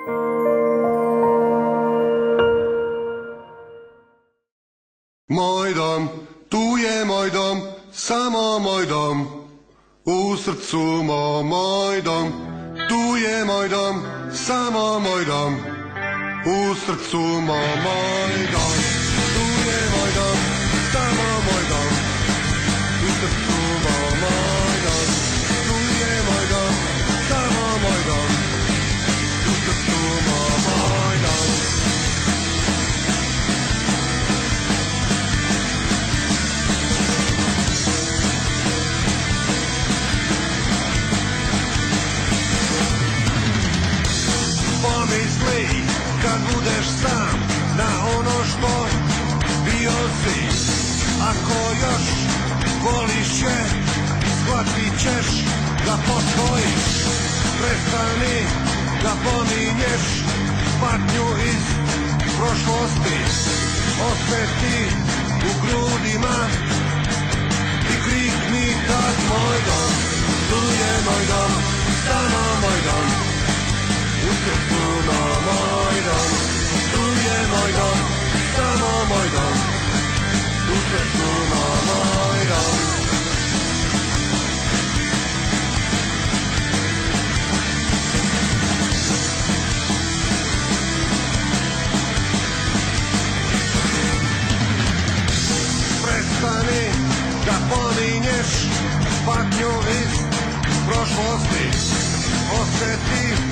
Moj dom, tu je moj dom, samo moj dom. U srcu moj dom, tu je moj dom, samo moj dom. U srcu moj dom, tu je moj dom, samo moj dom. U srcu moj dom, tu je moj dom, samo moj dom. U srcu moj dom. Pomisli kad budeš sam na ono što bio si. Ako još voliš je, shvatit ćeš da postojiš. Prestani da pominješ patnju iz prošlosti. Osjeti u grudima i krikni tad moj dom. Tu je moj dom, samo moj dom. U srcu moj dom, tu je moj dom, samo moj dom. U srcu moj dom. Prestani da pominješ patnju iz prošlosti. Osjeti